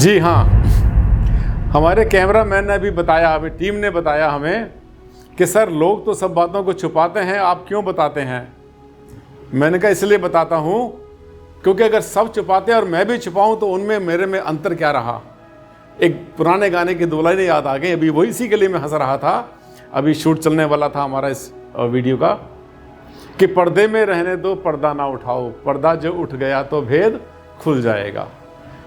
जी हाँ, हमारे कैमरामैन ने भी बताया, अभी टीम ने बताया हमें कि सर लोग तो सब बातों को छुपाते हैं, आप क्यों बताते हैं। मैंने कहा इसलिए बताता हूँ क्योंकि अगर सब छुपाते हैं और मैं भी छुपाऊँ तो उनमें मेरे में अंतर क्या रहा। एक पुराने गाने की दो लाइनें याद आ गई, अभी वही इसी के लिए मैं हंस रहा था। अभी शूट चलने वाला था हमारा इस वीडियो का कि पर्दे में रहने दो, पर्दा ना उठाओ, पर्दा जो उठ गया तो भेद खुल जाएगा।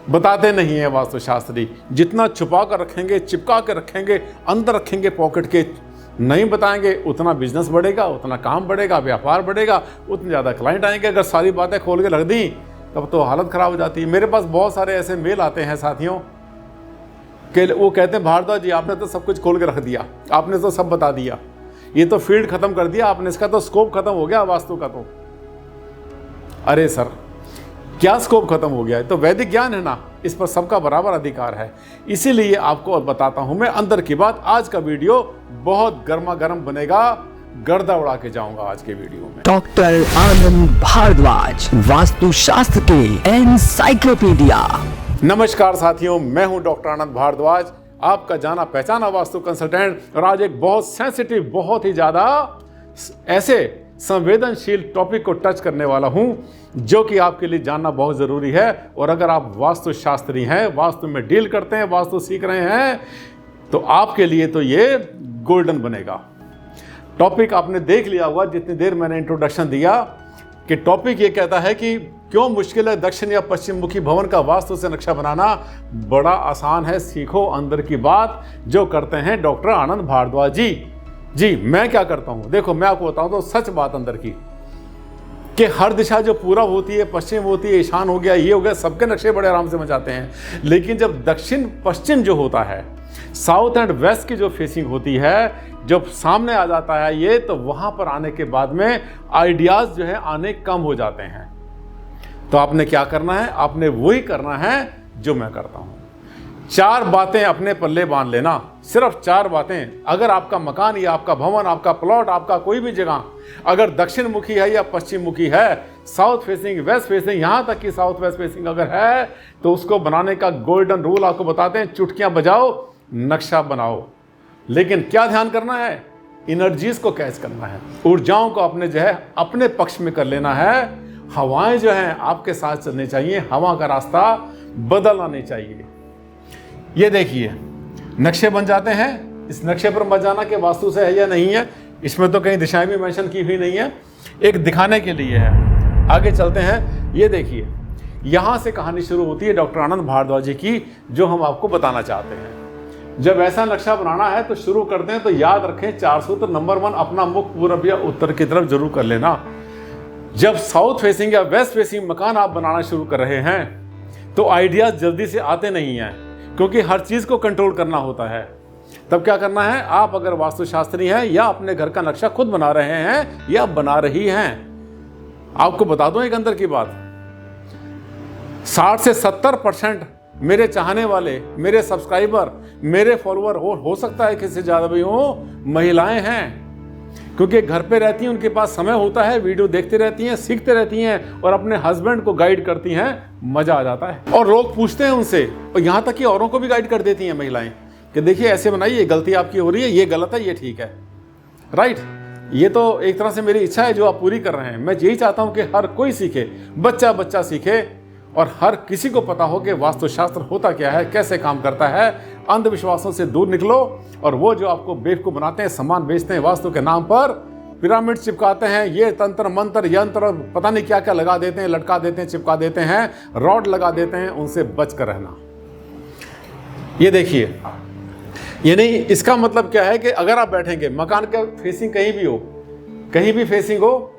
बताते नहीं है वास्तुशास्त्री, जितना छुपा कर रखेंगे, चिपका कर रखेंगे, अंदर रखेंगे पॉकेट के, नहीं बताएंगे उतना बिजनेस बढ़ेगा, उतना काम बढ़ेगा, व्यापार बढ़ेगा, उतने ज़्यादा क्लाइंट आएंगे। अगर सारी बातें खोल के रख दी तब तो हालत ख़राब हो जाती है। मेरे पास बहुत सारे ऐसे मेल आते हैं साथियों कि वो कहते हैं भारद्वाज जी आपने तो सब कुछ खोल के रख दिया, आपने तो सब बता दिया, ये तो फील्ड खत्म कर दिया आपने, इसका तो स्कोप खत्म हो गया वास्तु का। तो अरे सर क्या स्कोप खत्म हो गया है, तो वैदिक ज्ञान है ना, इस पर सबका बराबर अधिकार है। इसीलिए आपको बताता हूं मैं अंदर की बात। आज का वीडियो बहुत गर्मा गर्म बनेगा, गर्दा उड़ा के जाऊंगा आज के वीडियो में। डॉक्टर आनंद भारद्वाज, वास्तुशास्त्र के एनसाइक्लोपीडिया। नमस्कार साथियों, मैं हूं डॉक्टर आनंद भारद्वाज, आपका जाना पहचाना वास्तु कंसल्टेंट। और आज एक बहुत सेंसिटिव, बहुत ही ज्यादा ऐसे संवेदनशील टॉपिक को टच करने वाला हूं जो कि आपके लिए जानना बहुत ज़रूरी है। और अगर आप वास्तुशास्त्री हैं, वास्तु में डील करते हैं, वास्तु सीख रहे हैं, तो आपके लिए तो ये गोल्डन बनेगा। टॉपिक आपने देख लिया होगा जितनी देर मैंने इंट्रोडक्शन दिया कि टॉपिक ये कहता है कि क्यों मुश्किल है दक्षिण या पश्चिम मुखी भवन का वास्तु से नक्शा बनाना। बड़ा आसान है, सीखो अंदर की बात जो करते हैं डॉक्टर आनंद भारद्वाज जी। मैं क्या करता हूं, देखो मैं आपको बताऊं तो सच बात अंदर की कि हर दिशा जो पूरब होती है, पश्चिम होती है, ईशान हो गया, ये हो गया, सबके नक्शे बड़े आराम से बचाते हैं। लेकिन जब दक्षिण पश्चिम जो होता है, साउथ एंड वेस्ट की जो फेसिंग होती है, जब सामने आ जाता है ये, तो वहां पर आने के बाद में आइडियाज जो है आने कम हो जाते हैं। तो आपने क्या करना है, आपने वही करना है जो मैं करता हूं। 4 बातें अपने पल्ले बांध लेना, सिर्फ 4 बातें। अगर आपका मकान या आपका भवन, आपका प्लॉट, आपका कोई भी जगह अगर दक्षिण मुखी है या पश्चिम मुखी है, साउथ फेसिंग, वेस्ट फेसिंग, यहां तक कि साउथ वेस्ट फेसिंग अगर है, तो उसको बनाने का गोल्डन रूल आपको बताते हैं। चुटकियां बजाओ, नक्शा बनाओ, लेकिन क्या ध्यान करना है, एनर्जीज को कैच करना है, ऊर्जाओं को अपने जो है अपने पक्ष में कर लेना है। हवाएं जो हैं आपके साथ चलनी चाहिए, हवा का रास्ता बदलना नहीं चाहिए। ये देखिए नक्शे बन जाते हैं, इस नक्शे पर मत जाना कि वास्तु से है या नहीं है, इसमें तो कहीं दिशाएं भी मेंशन की हुई नहीं है, एक दिखाने के लिए है। आगे चलते हैं, ये देखिए यहाँ से कहानी शुरू होती है डॉक्टर आनंद भारद्वाज जी की, जो हम आपको बताना चाहते हैं। जब ऐसा नक्शा बनाना है तो शुरू करते हैं, तो याद रखें 4 सूत्र। नंबर 1, अपना मुख पूरब या उत्तर की तरफ जरूर कर लेना। जब साउथ फेसिंग या वेस्ट फेसिंग मकान आप बनाना शुरू कर रहे हैं तो आइडियाज जल्दी से आते नहीं हैं, क्योंकि हर चीज़ को कंट्रोल करना होता है। तब क्या करना है, आप अगर वास्तुशास्त्री हैं या अपने घर का नक्शा खुद बना रहे हैं या बना रही हैं, आपको बता दूं एक अंदर की बात, 60 से 70% मेरे चाहने वाले, मेरे सब्सक्राइबर, मेरे फॉलोअर हो सकता है किसी ज़्यादा भी हो, महिलाएं हैं। क्योंकि घर पे रहती हैं, उनके पास समय होता है, वीडियो देखती रहती हैं, सीखते रहती हैं और अपने हस्बैंड को गाइड करती हैं, मजा आ जाता है। और लोग पूछते हैं उनसे, और यहाँ तक कि औरों को भी गाइड कर देती हैं महिलाएं कि देखिए ऐसे बनाइए, गलती आपकी हो रही है, ये गलत है, ये ठीक है, राइट। ये तो एक तरह से मेरी इच्छा है जो आप पूरी कर रहे हैं। मैं यही चाहता हूँ कि हर कोई सीखे, बच्चा बच्चा सीखे, और हर किसी को पता हो कि वास्तुशास्त्र होता क्या है, कैसे काम करता है। अंधविश्वासों से दूर निकलो, और वो जो आपको बेवकूफ बनाते हैं, सामान बेचते हैं वास्तु के नाम पर, पिरामिड चिपकाते हैं, ये तंत्र मंत्र यंत्र पता नहीं क्या क्या लगा देते हैं, लटका देते हैं, चिपका देते हैं, रॉड लगा देते हैं, उनसे बच कर रहना। ये देखिए, ये नहीं, इसका मतलब क्या है कि अगर आप बैठेंगे, मकान का फेसिंग कहीं भी हो, कहीं भी फेसिंग हो,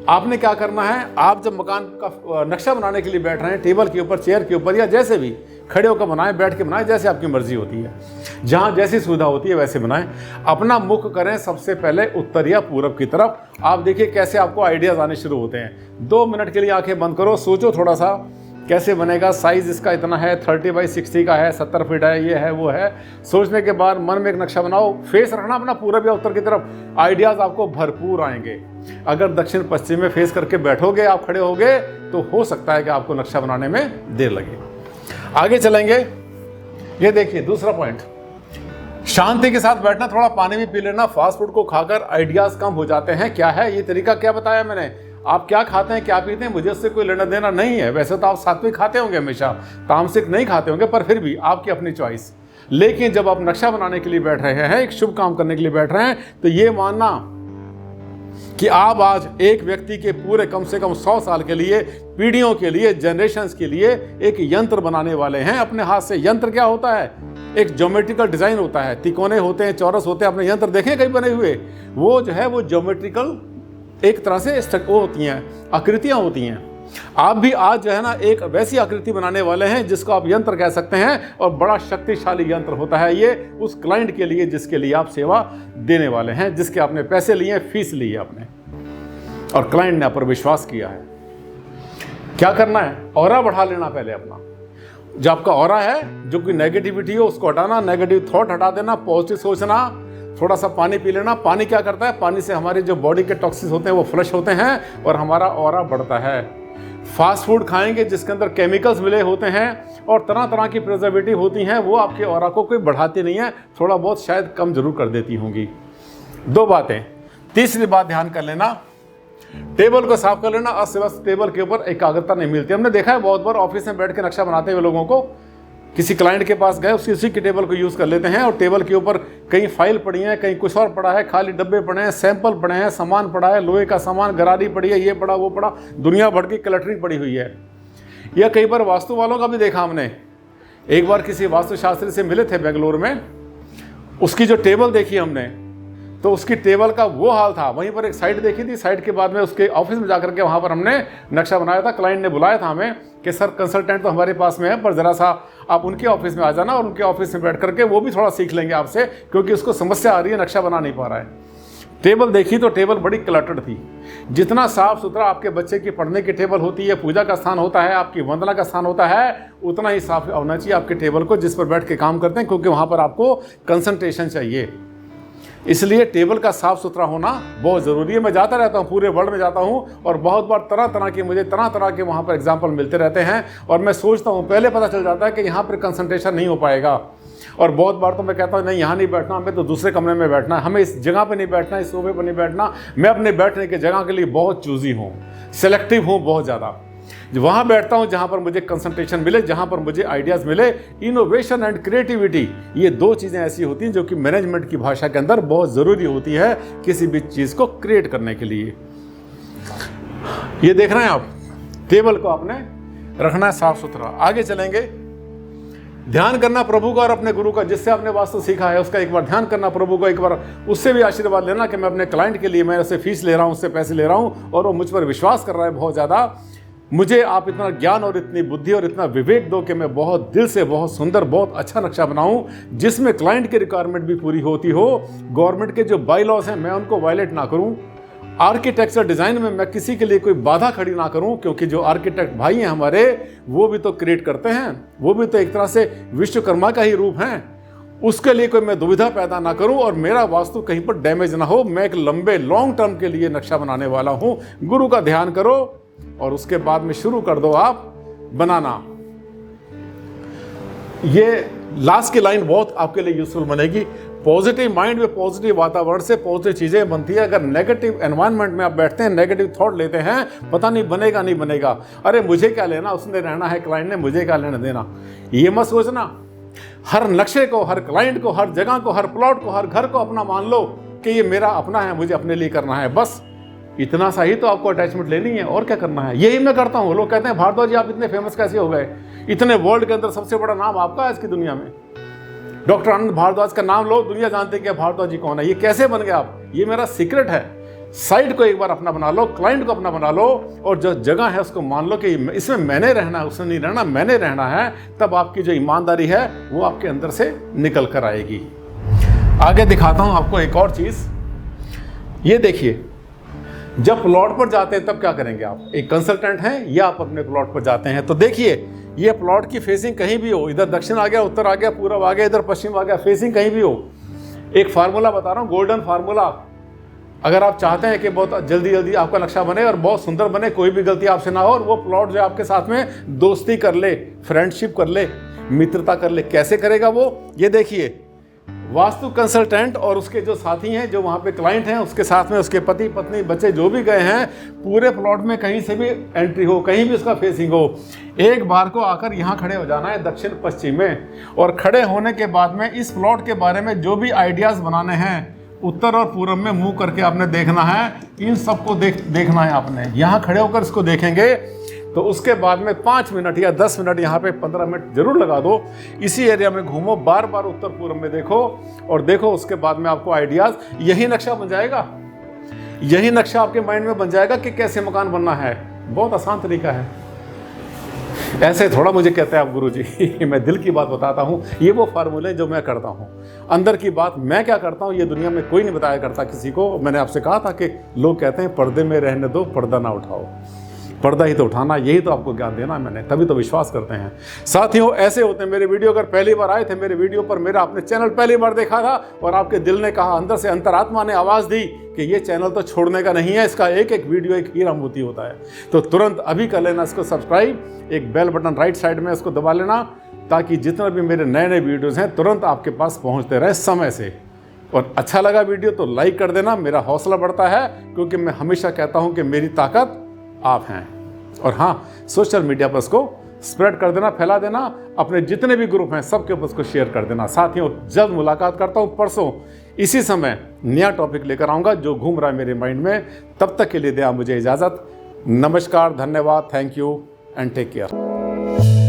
आपने क्या करना है, आप जब मकान का नक्शा बनाने के लिए बैठ रहे हैं, टेबल के ऊपर, चेयर के ऊपर, या जैसे भी खड़े होकर बनाएं, बैठ के बनाएं, जैसे आपकी मर्जी होती है, जहां जैसी सुविधा होती है वैसे बनाएं। अपना मुख करें सबसे पहले उत्तर या पूरब की तरफ। आप देखिए कैसे आपको आइडियाज आने शुरू होते हैं। 2 मिनट के लिए आंखें बंद करो, सोचो थोड़ा सा कैसे बनेगा, साइज इसका इतना है, 30 बाई 60 का है, 70 फीट है, ये है वो है। सोचने के बाद मन में एक नक्शा बनाओ, फेस रखना अपना पूरब या उत्तर की तरफ, आइडियाज आपको भरपूर आएंगे। अगर दक्षिण पश्चिम में फेस करके बैठोगे, आप खड़े होगे, तो हो सकता है कि आपको नक्शा बनाने में देर लगे। आगे चलेंगे, ये देखिए दूसरा पॉइंट, शांति के साथ बैठना, थोड़ा पानी भी पी लेना। फास्ट फूड को खाकर आइडियाज कम हो जाते हैं। क्या है ये तरीका, क्या बताया मैंने? आप क्या खाते हैं, क्या पीते हैं, मुझे उससे कोई लेना देना नहीं है। वैसे तो आप सात्विक खाते होंगे, हमेशा तामसिक नहीं खाते होंगे, पर फिर भी आपकी अपनी चॉइस। लेकिन जब आप नक्शा बनाने के लिए बैठ रहे हैं, एक शुभ काम करने के लिए बैठ रहे हैं, तो ये मानना कि आप आज एक व्यक्ति के पूरे कम से कम 100 साल के लिए, पीढ़ियों के लिए, जनरेशंस के लिए एक यंत्र बनाने वाले हैं अपने हाथ से। यंत्र क्या होता है? एक ज्योमेट्रिकल डिजाइन होता है, तिकोने होते हैं, चौरस होते हैं। अपने यंत्र देखे कहीं बने हुए? वो जो है वो ज्योमेट्रिकल एक तरह से वो होती हैं, आकृतियां होती हैं। आप भी आज जो है ना एक वैसी आकृति बनाने वाले हैं जिसको आप यंत्र कह सकते हैं, और बड़ा शक्तिशाली यंत्र होता है ये उस क्लाइंट के लिए जिसके लिए आप सेवा देने वाले हैं, जिसके आपने पैसे लिए, फीस ली है आपने, और क्लाइंट ने आप पर विश्वास किया है। क्या करना है? ऑरा बढ़ा लेना पहले अपना। जो आपका ऑरा है, जो कोई नेगेटिविटी हो उसको हटाना, नेगेटिव थॉट हटा देना, पॉजिटिव सोचना, थोड़ा सा पानी पी लेना। पानी क्या करता है? पानी से हमारे जो बॉडी के टॉक्सिन्स होते हैं वो फ्लश होते हैं और हमारा ऑरा बढ़ता है। फास्ट फूड खाएंगे जिसके अंदर केमिकल्स मिले होते हैं और तरह तरह की प्रिजर्वेटिव होती हैं, वो आपके ऑरा को कोई बढ़ाती नहीं है, थोड़ा बहुत शायद कम जरूर कर देती होंगी। 2 बातें। तीसरी बात ध्यान कर लेना, टेबल को साफ कर लेना। अस्त टेबल के ऊपर एकाग्रता नहीं मिलती। हमने देखा है बहुत बार ऑफिस में बैठ के नक्शा बनाते हुए लोगों को, किसी क्लाइंट के पास गए, उसी की टेबल को यूज कर लेते हैं, और टेबल के ऊपर कहीं फाइल पड़ी है, कहीं कुछ और पड़ा है, खाली डब्बे पड़े हैं, सैंपल पड़े हैं, सामान पड़ा है, लोहे का सामान, गरारी पड़ी है, ये पड़ा वो पड़ा, दुनिया भर की क्लटरिंग पड़ी हुई है। या कई बार वास्तु वालों का भी देखा हमने। एक बार किसी वास्तुशास्त्री से मिले थे बेंगलोर में, उसकी जो टेबल देखी हमने, तो उसकी टेबल का वो हाल था। वहीं पर एक साइड देखी थी, साइड के बाद में उसके ऑफिस में जाकर के वहाँ पर हमने नक्शा बनाया था। क्लाइंट ने बुलाया था हमें कि सर कंसल्टेंट तो हमारे पास में है, पर ज़रा सा आप उनके ऑफिस में आ जाना, और उनके ऑफिस में बैठ करके वो भी थोड़ा सीख लेंगे आपसे, क्योंकि उसको समस्या आ रही है, नक्शा बना नहीं पा रहा है। टेबल देखी तो टेबल बड़ी क्लटर्ड थी। जितना साफ सुथरा आपके बच्चे की पढ़ने की टेबल होती है, पूजा का स्थान होता है, आपकी वंदना का स्थान होता है, उतना ही साफ होना चाहिए आपके टेबल को जिस पर बैठ के काम करते हैं, क्योंकि वहाँ पर आपको कंसंट्रेशन चाहिए। इसलिए टेबल का साफ सुथरा होना बहुत ज़रूरी है। मैं जाता रहता हूँ, पूरे वर्ल्ड में जाता हूँ, और बहुत बार मुझे तरह तरह के वहाँ पर एग्जाम्पल मिलते रहते हैं, और मैं सोचता हूँ, पहले पता चल जाता है कि यहाँ पर कंसंट्रेशन नहीं हो पाएगा। और बहुत बार तो मैं कहता हूँ नहीं, यहाँ नहीं बैठना, हमें तो दूसरे कमरे में बैठना है, हमें इस जगह पे नहीं बैठना, इस सोफे पर नहीं बैठना। मैं अपने बैठने की जगह के लिए बहुत चूजी हूँ, सेलेक्टिव हूँ बहुत ज़्यादा। वहाँ बैठता हूँ जहाँ पर मुझे कंसंट्रेशन मिले, जहाँ पर मुझे आइडियाज़ मिले। इनोवेशन एंड क्रिएटिविटी, ये 2 चीज़ें ऐसी होती हैं जो कि मैनेजमेंट की भाषा के अंदर बहुत ज़रूरी होती है किसी भी चीज़ को क्रिएट करने के लिए। ये देख रहे हैं आप, टेबल को आपने रखना है साफ सुथरा। आगे चलेंगे, ध्यान करना प्रभु का और अपने गुरु का, जिससे आपने वास्तु सीखा है उसका एक बार ध्यान करना प्रभु को, एक बार उससे भी आशीर्वाद लेना कि मैं अपने क्लाइंट के लिए मैं उससे फीस ले रहा हूँ, उससे पैसे ले रहा हूँ, और वो मुझ पर विश्वास कर रहा है बहुत ज़्यादा। मुझे आप इतना ज्ञान और इतनी बुद्धि और इतना विवेक दो कि मैं बहुत दिल से बहुत सुंदर, बहुत अच्छा नक्शा बनाऊं, जिसमें क्लाइंट की रिक्वायरमेंट भी पूरी होती हो, गवर्नमेंट के जो बाई लॉज हैं मैं उनको वायलेट ना करूं, आर्किटेक्चर डिज़ाइन में मैं किसी के लिए कोई बाधा खड़ी ना करूं, क्योंकि जो आर्किटेक्ट भाई हैं हमारे, वो भी तो क्रिएट करते हैं, वो भी तो एक तरह से विश्वकर्मा का ही रूप हैं। उसके लिए कोई मैं दुविधा पैदा ना करूं और मेरा वास्तु कहीं पर डैमेज ना हो। मैं एक लंबे लॉन्ग टर्म के लिए नक्शा बनाने वाला हूं। गुरु का ध्यान करो और उसके बाद में शुरू कर दो आप बनाना। ये लास्ट की लाइन बहुत आपके लिए यूजफुल बनेगी। पॉजिटिव माइंड में पॉजिटिव वातावरण से पॉजिटिव चीज़ें बनती है। अगर नेगेटिव एनवायरनमेंट में आप बैठते हैं, नेगेटिव थॉट लेते हैं, पता नहीं बनेगा नहीं बनेगा, अरे मुझे क्या लेना, उसने रहना है क्लाइंट ने, मुझे क्या लेना देना, ये मत सोचना। हर नक्शे को, हर क्लाइंट को, हर जगह को, हर प्लॉट को, हर घर को अपना मान लो कि ये मेरा अपना है, मुझे अपने लिए करना है। बस इतना सा ही तो आपको अटैचमेंट लेनी है, और क्या करना है। यही मैं करता हूँ। लोग कहते हैं भारद्वाज जी आप इतने फेमस कैसे हो गए, इतने वर्ल्ड के अंदर सबसे बड़ा नाम आपका है आज की दुनिया में। डॉक्टर आनंद भारद्वाज का नाम लो, दुनिया जानते हैं कि भारद्वाज जी कौन है। ये कैसे बन गए आप, ये मेरा सीक्रेट है। साइट को एक बार अपना बना लो, क्लाइंट को अपना बना लो, और जो जगह है उसको मान लो कि इसमें मैंने रहना है, उसने नहीं रहना, मैंने रहना है। तब आपकी जो ईमानदारी है वो आपके अंदर से निकल कर आएगी। आगे दिखाता हूं आपको एक और चीज। ये देखिए, जब प्लॉट पर जाते हैं तब क्या करेंगे आप, एक कंसल्टेंट हैं या आप अपने प्लॉट पर जाते हैं, तो देखिए ये प्लॉट की फेसिंग कहीं भी हो, इधर दक्षिण आ गया, उत्तर आ गया, पूरब आ गया, इधर पश्चिम आ गया, फेसिंग कहीं भी हो, एक फार्मूला बता रहा हूँ, गोल्डन फार्मूला। अगर आप चाहते हैं कि बहुत जल्दी जल्दी आपका नक्शा बने और बहुत सुंदर बने, कोई भी गलती आपसे ना हो, और वो प्लॉट जो आपके साथ में दोस्ती कर ले, फ्रेंडशिप कर ले, मित्रता कर ले, कैसे करेगा वो, ये देखिए। वास्तु कंसल्टेंट और उसके जो साथी हैं, जो वहाँ पे क्लाइंट हैं, उसके साथ में उसके पति पत्नी बच्चे जो भी गए हैं, पूरे प्लॉट में कहीं से भी एंट्री हो, कहीं भी उसका फेसिंग हो, एक बार को आकर यहाँ खड़े हो जाना है दक्षिण पश्चिम में। और खड़े होने के बाद में इस प्लॉट के बारे में जो भी आइडियाज़ बनाने हैं, उत्तर और पूर्व में मुंह करके आपने देखना है। इन सबको देखना है आपने। यहाँ खड़े होकर इसको देखेंगे तो उसके बाद में 5 मिनट या 10 मिनट, यहाँ पे 15 मिनट जरूर लगा दो। इसी एरिया में घूमो, बार बार उत्तर पूर्व में देखो और देखो। उसके बाद में आपको आइडियाज़, यही नक्शा बन जाएगा, यही नक्शा आपके माइंड में बन जाएगा कि कैसे मकान बनना है। बहुत आसान तरीका है। ऐसे थोड़ा मुझे कहते हैं आप गुरुजी मैं दिल की बात बताता हूँ। ये वो फार्मूले जो मैं करता हूँ, अंदर की बात मैं क्या करता हूँ, ये दुनिया में कोई नहीं बताया करता किसी को। मैंने आपसे कहा था कि लोग कहते हैं पर्दे में रहने दो, पर्दा ना उठाओ। पर्दा ही तो उठाना, यही तो आपको ज्ञान देना है मैंने, तभी तो विश्वास करते हैं। साथियों, ऐसे होते हैं मेरे वीडियो, अगर पहली बार आए थे मेरे वीडियो पर, मेरा आपने चैनल पहली बार देखा था और आपके दिल ने कहा, अंदर से अंतरात्मा ने आवाज़ दी कि ये चैनल तो छोड़ने का नहीं है, इसका एक एक वीडियो एक हीरा मोती होता है, तो तुरंत अभी कर लेना इसको सब्सक्राइब। एक बेल बटन राइट साइड में इसको दबा लेना, ताकि जितने भी मेरे नए नए वीडियोज़ हैं तुरंत आपके पास पहुँचते रहे समय से। और अच्छा लगा वीडियो तो लाइक कर देना, मेरा हौसला बढ़ता है, क्योंकि मैं हमेशा कहता हूँ कि मेरी ताकत आप हैं। और हाँ, सोशल मीडिया पर उसको स्प्रेड कर देना, फैला देना, अपने जितने भी ग्रुप हैं सबके ऊपर उसको शेयर कर देना। साथियों, जल्द मुलाकात करता हूँ, परसों इसी समय नया टॉपिक लेकर आऊँगा जो घूम रहा है मेरे माइंड में। तब तक के लिए दे मुझे इजाज़त। नमस्कार, धन्यवाद, thank you and take care.